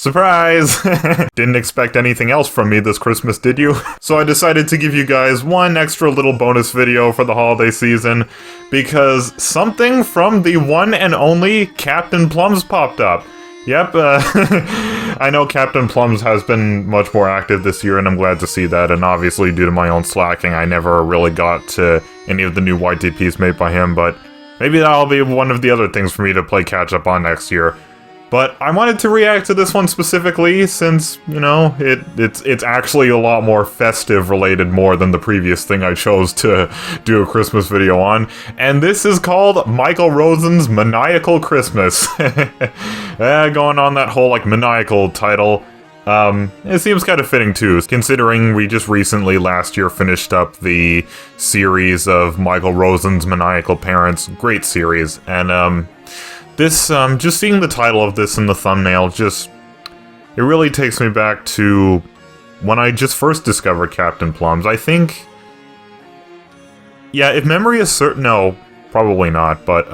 Surprise! Didn't expect anything else from me this Christmas, did you? So I decided to give you guys one extra little bonus video for the holiday season, because something from the one and only CaptainPlums popped up. Yep, I know CaptainPlums has been much more active this year, and I'm glad to see that, and obviously due to my own slacking, I never really got to any of the new YTPs made by him, but maybe that'll be one of the other things for me to play catch-up on next year. But I wanted to react to this one specifically since, you know, it's actually a lot more festive related more than the previous thing I chose to do a Christmas video on. And this is called Michael Rosen's Maniacal Christmas. Going on that whole, like, maniacal title. It seems kind of fitting too, considering we just recently last year finished up the series of Michael Rosen's Maniacal Parents. Great series. And, this, just seeing the title of this in the thumbnail, it really takes me back to when I just first discovered CaptainPlums. I think, yeah, if memory is certain, no, probably not, but,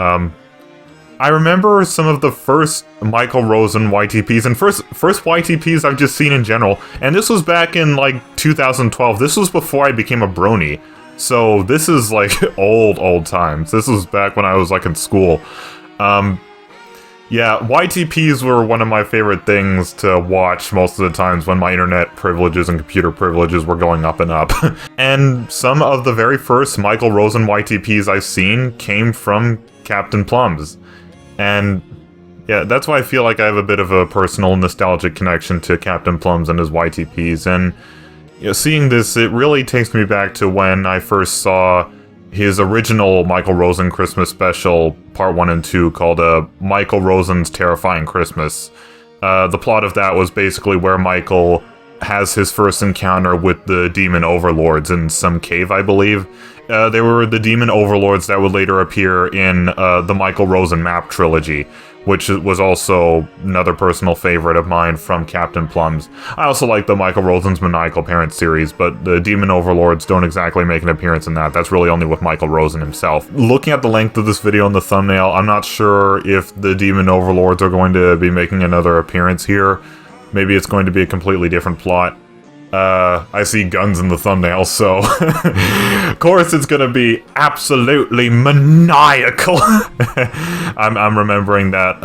I remember some of the first Michael Rosen YTPs, and first YTPs I've just seen in general, and this was back in, like, 2012. This was before I became a brony, so this is, like, old times. This was back when I was, like, in school. Yeah, YTPs were one of my favorite things to watch most of the times when my internet privileges and computer privileges were going up and up. And some of the very first Michael Rosen YTPs I've seen came from CaptainPlums. And yeah, that's why I feel like I have a bit of a personal nostalgic connection to CaptainPlums and his YTPs. And you know, seeing this, it really takes me back to when I first saw his original Michael Rosen Christmas special, part 1 and 2, called Michael Rosen's Terrifying Christmas. The plot of that was basically where Michael has his first encounter with the demon overlords in some cave, I believe. They were the demon overlords that would later appear in the Michael Rosen map trilogy, which was also another personal favorite of mine from CaptainPlums. I also like the Michael Rosen's Maniacal Parents series, but the demon overlords don't exactly make an appearance in that. That's really only with Michael Rosen himself. Looking at the length of this video in the thumbnail, I'm not sure if the demon overlords are going to be making another appearance here. Maybe it's going to be a completely different plot. I see guns in the thumbnail, so of course it's gonna be absolutely maniacal. I'm remembering that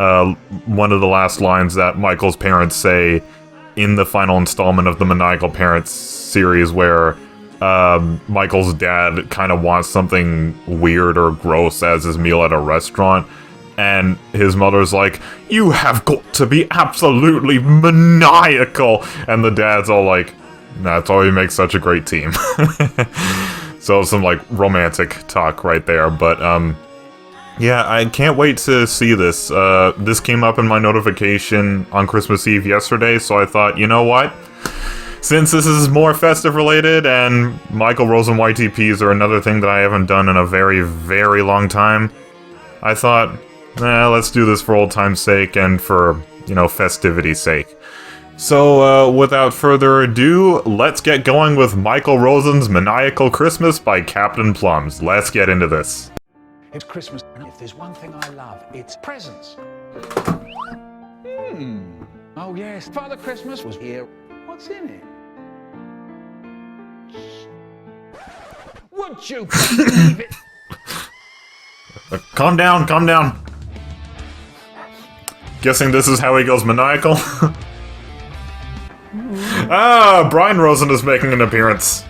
one of the last lines that Michael's parents say in the final installment of the Maniacal Parents series, where Michael's dad kind of wants something weird or gross as his meal at a restaurant, and his mother's like, "You have got to be absolutely maniacal," and the dad's all like, "That's why we make such a great team." So some, like, romantic talk right there, but, yeah, I can't wait to see this. This came up in my notification on Christmas Eve yesterday, so I thought, you know what? Since this is more festive related, and Michael Rosen YTPs are another thing that I haven't done in a very, very long time, I thought, let's do this for old time's sake and for, you know, festivity's sake. So, without further ado, let's get going with Michael Rosen's Maniacal Christmas by CaptainPlums. Let's get into this. It's Christmas, and if there's one thing I love, it's presents. Oh yes, Father Christmas was here. What's in it? Would you believe it? Calm down, calm down. Guessing this is how he goes maniacal? Ah, Brian Rosen is making an appearance.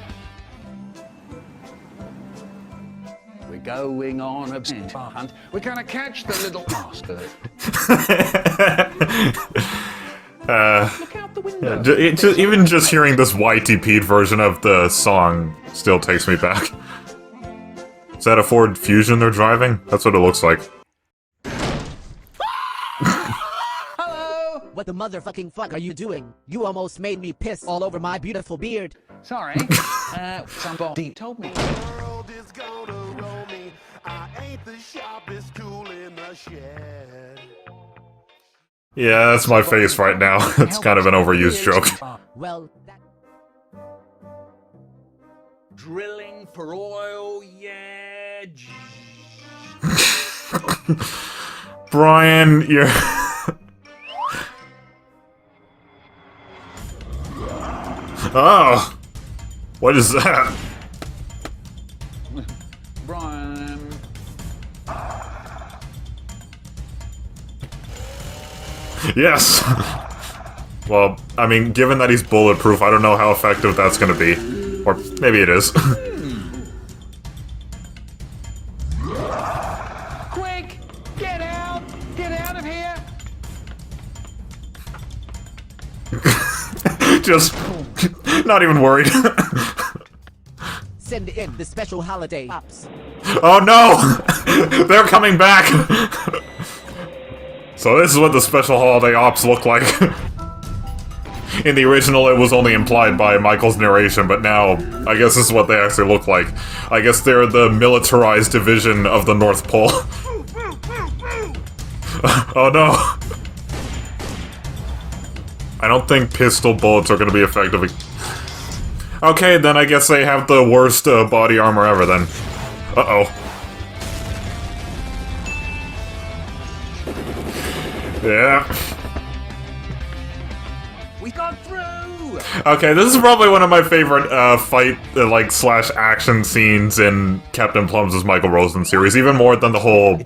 We're going on a hunt. We're gonna catch the little bastard. Look out the window. Yeah, even just hearing this YTP'd version of the song still takes me back. Is that a Ford Fusion they're driving? That's what it looks like. What the motherfucking fuck are you doing? You almost made me piss all over my beautiful beard. Sorry. Somebody told me. World is gonna roll me. I ain't the sharpest tool in the shed. Yeah, that's my face right now. It's kind of an overused joke. Well, Drilling for oil, yeah. Brian, you're... Oh! What is that? Brian. Yes! Well, I mean, given that he's bulletproof, I don't know how effective that's gonna be. Or maybe it is. Quick! Get out! Get out of here! Just not even worried. Send in the special holiday ops. Oh no! They're coming back! So this is what the special holiday ops look like. In the original, it was only implied by Michael's narration, but now, I guess this is what they actually look like. I guess they're the militarized division of the North Pole. Oh no! I don't think pistol bullets are gonna be effective. Okay, then I guess they have the worst body armor ever then. Uh-oh. Yeah. We got through! Okay, this is probably one of my favorite fight, slash action scenes in CaptainPlums' Michael Rosen series, even more than the whole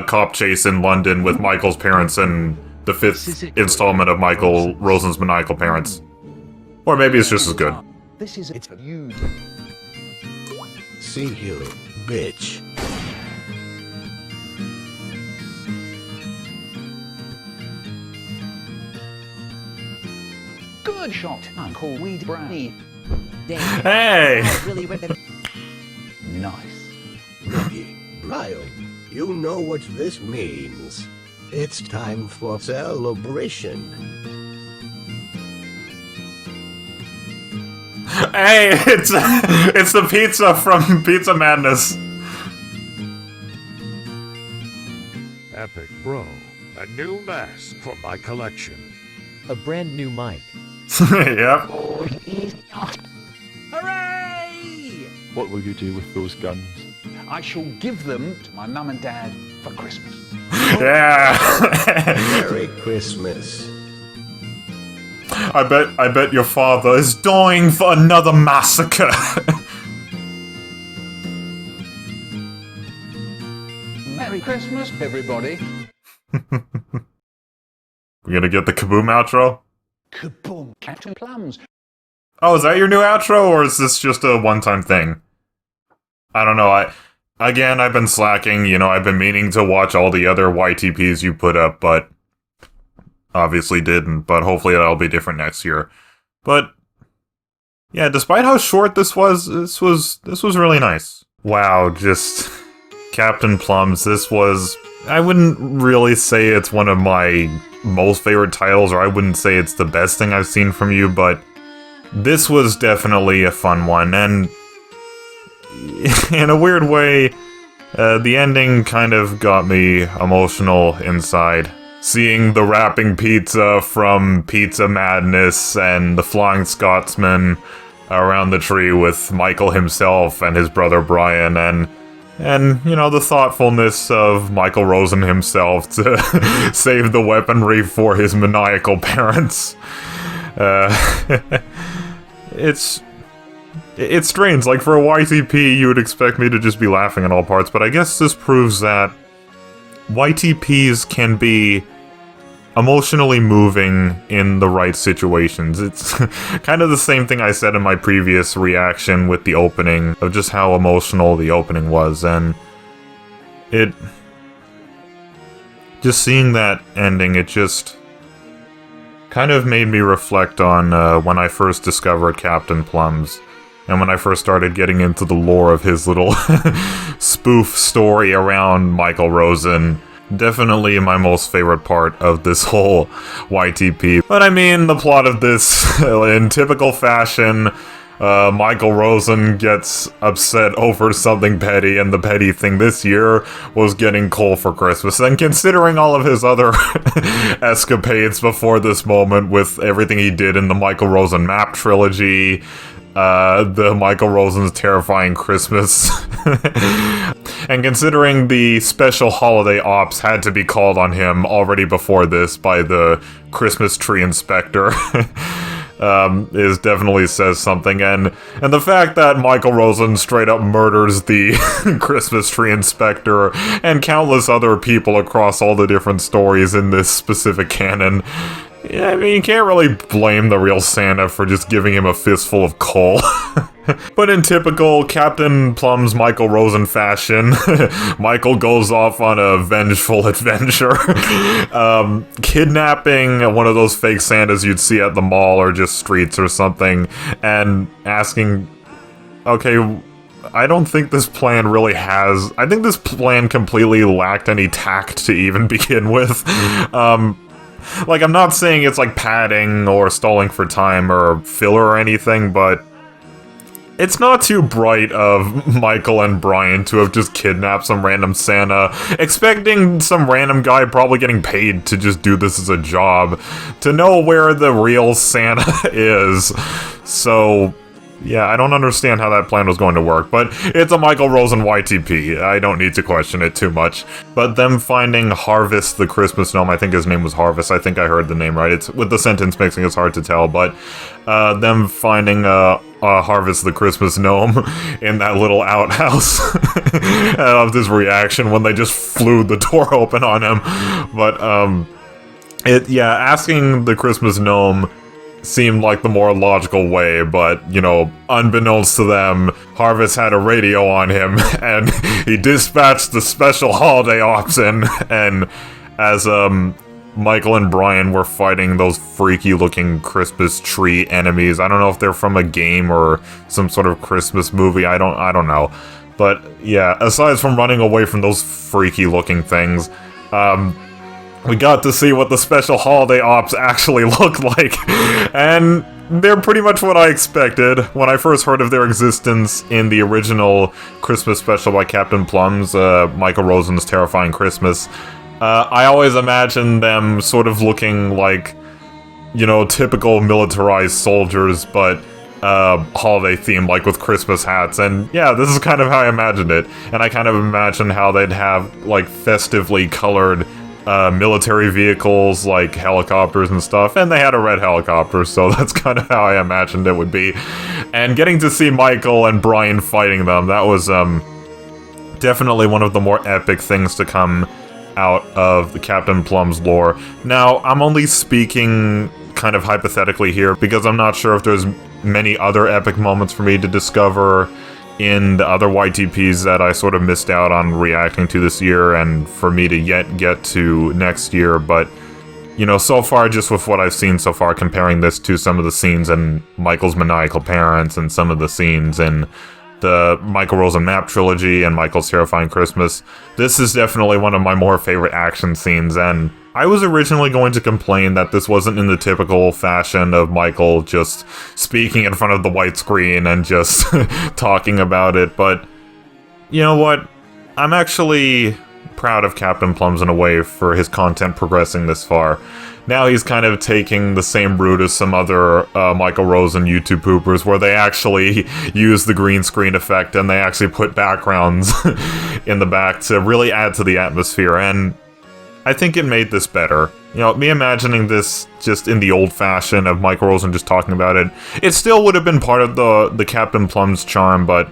cop chase in London with Michael's parents and the 5th installment of Michael Rosen's Maniacal parents. Or maybe it's just as good. This is it for you. See you, bitch. Good shot, Uncle Weed Brownie. Damn. Hey! I really went in. Nice. Brian, you know what this means. It's time for celebration. Hey, it's the pizza from Pizza Madness. Epic Bro, a new mask for my collection. A brand new mic. Yep. Hooray! What will you do with those guns? I shall give them to my mum and dad for Christmas. Yeah. Merry Christmas. I bet your father is dying for another massacre. Merry Christmas, everybody. We're gonna get the kaboom outro? Kaboom, CaptainPlums. Oh, is that your new outro, or is this just a one-time thing? I don't know, I've been slacking, you know, I've been meaning to watch all the other YTPs you put up, but obviously didn't, but hopefully that'll be different next year. But yeah, despite how short this was really nice. Wow, just CaptainPlums, this was, I wouldn't really say it's one of my most favorite titles, or I wouldn't say it's the best thing I've seen from you, but this was definitely a fun one, and in a weird way, the ending kind of got me emotional inside. Seeing the wrapping pizza from Pizza Madness and the Flying Scotsman around the tree with Michael himself and his brother Brian, and you know, the thoughtfulness of Michael Rosen himself to save the weaponry for his maniacal parents. It's strange, like for a YTP you would expect me to just be laughing at all parts, but I guess this proves that YTPs can be emotionally moving in the right situations. It's kind of the same thing I said in my previous reaction with the opening, of just how emotional the opening was, and just seeing that ending, it just kind of made me reflect on when I first discovered CaptainPlums, and when I first started getting into the lore of his little spoof story around Michael Rosen. Definitely my most favorite part of this whole YTP. But I mean, the plot of this, in typical fashion, Michael Rosen gets upset over something petty, and the petty thing this year was getting coal for Christmas. And considering all of his other escapades before this moment, with everything he did in the Michael Rosen map trilogy, the Michael Rosen's Terrifying Christmas, and considering the special holiday ops had to be called on him already before this by the Christmas tree inspector, is definitely says something, and the fact that Michael Rosen straight up murders the Christmas tree inspector and countless other people across all the different stories in this specific canon. Yeah, I mean, you can't really blame the real Santa for just giving him a fistful of coal. But in typical CaptainPlums Michael Rosen fashion, Michael goes off on a vengeful adventure, kidnapping one of those fake Santas you'd see at the mall or just streets or something, and asking, okay, I don't think this plan really has... I think this plan completely lacked any tact to even begin with. Like, I'm not saying it's like padding or stalling for time or filler or anything, but it's not too bright of Michael and Brian to have just kidnapped some random Santa, expecting some random guy probably getting paid to just do this as a job, to know where the real Santa is. So, yeah, I don't understand how that plan was going to work, but it's a Michael Rosen YTP. I don't need to question it too much. But them finding Harvest the Christmas Gnome, I think his name was Harvest, I think I heard the name right. It's with the sentence mixing, it's hard to tell, but them finding Harvest the Christmas Gnome in that little outhouse. I love this reaction when they just flew the door open on him. But, asking the Christmas Gnome seemed like the more logical way, but, you know, unbeknownst to them, Harvest had a radio on him, and he dispatched the special holiday ops in, and as, Michael and Brian were fighting those freaky-looking Christmas tree enemies. I don't know if they're from a game or some sort of Christmas movie, I don't know. But, yeah, aside from running away from those freaky-looking things, we got to see what the special holiday ops actually look like, and they're pretty much what I expected. When I first heard of their existence in the original Christmas special by CaptainPlums, Michael Rosen's Terrifying Christmas, I always imagined them sort of looking like, you know, typical militarized soldiers, but holiday themed, like with Christmas hats, and yeah, this is kind of how I imagined it, and I kind of imagined how they'd have, like, festively colored military vehicles, like helicopters and stuff, and they had a red helicopter, so that's kind of how I imagined it would be. And getting to see Michael and Brian fighting them, that was definitely one of the more epic things to come out of the CaptainPlums lore. Now, I'm only speaking kind of hypothetically here, because I'm not sure if there's many other epic moments for me to discover in the other YTPs that I sort of missed out on reacting to this year, and for me to yet get to next year, but, you know, so far, just with what I've seen so far, comparing this to some of the scenes in Michael's Maniacal Parents, and some of the scenes in the Michael Rosen Map Trilogy, and Michael's Terrifying Christmas, this is definitely one of my more favorite action scenes, and I was originally going to complain that this wasn't in the typical fashion of Michael just speaking in front of the white screen and just talking about it, but you know what? I'm actually proud of CaptainPlums in a way for his content progressing this far. Now he's kind of taking the same route as some other Michael Rosen YouTube poopers, where they actually use the green screen effect and they actually put backgrounds in the back to really add to the atmosphere, and I think it made this better. You know, me imagining this just in the old fashion of Michael Rosen just talking about it, it still would have been part of the CaptainPlums charm, but,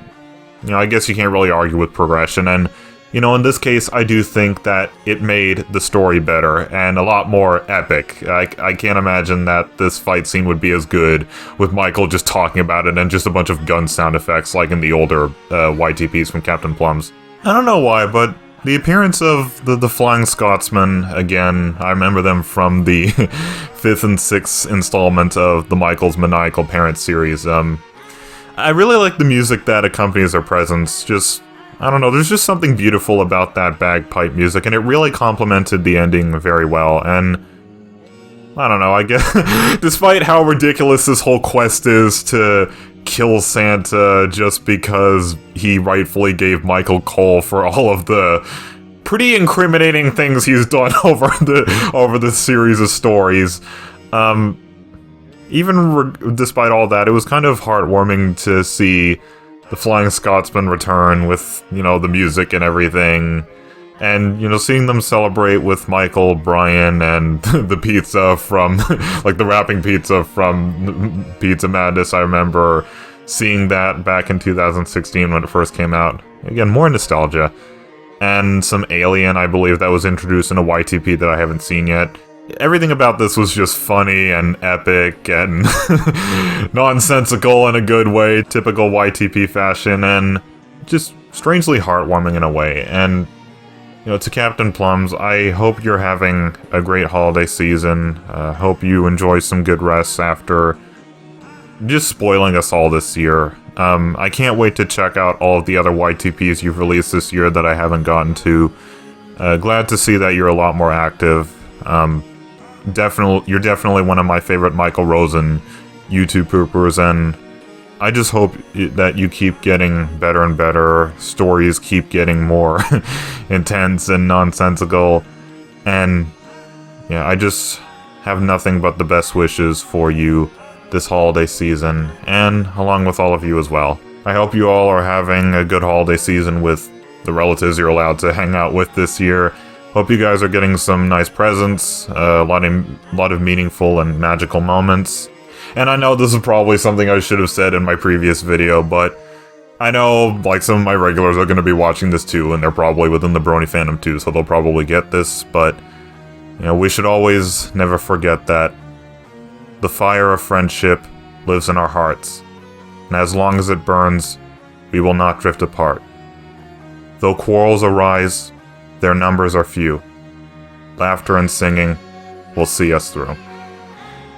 you know, I guess you can't really argue with progression, and, you know, in this case, I do think that it made the story better, and a lot more epic. I can't imagine that this fight scene would be as good with Michael just talking about it and just a bunch of gun sound effects like in the older YTPs from CaptainPlums. I don't know why, but the appearance of the Flying Scotsman, again, I remember them from the 5th and 6th installment of the Michael's Maniacal Parents series. I really like the music that accompanies their presence. Just, I don't know, there's just something beautiful about that bagpipe music, and it really complemented the ending very well, and I don't know, I guess, despite how ridiculous this whole quest is to kill Santa just because he rightfully gave Michael coal for all of the pretty incriminating things he's done over the series of stories. Despite all that, it was kind of heartwarming to see the Flying Scotsman return with, you know, the music and everything, And, you know, seeing them celebrate with Michael, Brian, and the pizza from, like the wrapping pizza from Pizza Madness, I remember seeing that back in 2016 when it first came out. Again, more nostalgia. And some Alien, I believe, that was introduced in a YTP that I haven't seen yet. Everything about this was just funny and epic and nonsensical in a good way, typical YTP fashion, and just strangely heartwarming in a way. And, you know, to CaptainPlums, I hope you're having a great holiday season. Hope you enjoy some good rests after just spoiling us all this year. I can't wait to check out all of the other YTPs you've released this year that I haven't gotten to. Glad to see that you're a lot more active. You're definitely one of my favorite Michael Rosen YouTube poopers, and I just hope that you keep getting better and better, stories keep getting more intense and nonsensical, and yeah, I just have nothing but the best wishes for you this holiday season, and along with all of you as well. I hope you all are having a good holiday season with the relatives you're allowed to hang out with this year. Hope you guys are getting some nice presents, a lot of meaningful and magical moments. And I know this is probably something I should have said in my previous video, but I know, like, some of my regulars are going to be watching this too, and they're probably within the Brony fandom too, so they'll probably get this, but, you know, we should always never forget that the fire of friendship lives in our hearts, and as long as it burns, we will not drift apart. Though quarrels arise, their numbers are few. Laughter and singing will see us through.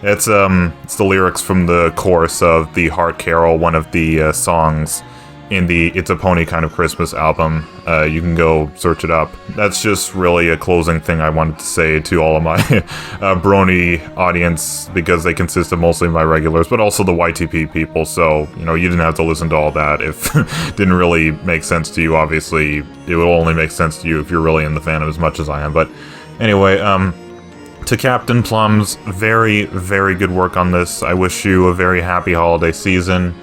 It's the lyrics from the chorus of the Heart Carol, one of the songs in the It's a Pony Kind of Christmas album. You can go search it up. That's just really a closing thing I wanted to say to all of my Brony audience, because they consist of mostly my regulars, but also the YTP people, so, you know, you didn't have to listen to all that if it didn't really make sense to you. Obviously, it will only make sense to you if you're really in the fandom as much as I am, but anyway, to CaptainPlums, very, very good work on this. I wish you a very happy holiday season,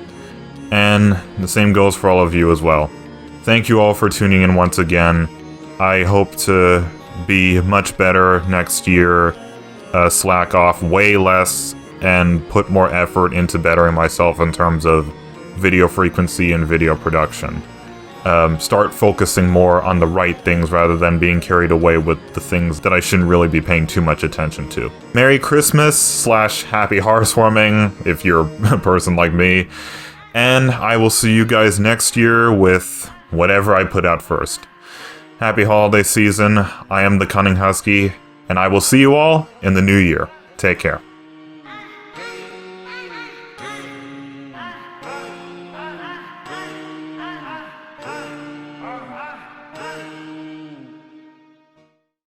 and the same goes for all of you as well. Thank you all for tuning in once again. I hope to be much better next year, slack off way less, and put more effort into bettering myself in terms of video frequency and video production. Start focusing more on the right things rather than being carried away with the things that I shouldn't really be paying too much attention to. Merry Christmas / happy housewarming if you're a person like me, and I will see you guys next year with whatever I put out first. Happy holiday season. I am the Cunning Husky, and I will see you all in the new year. Take care.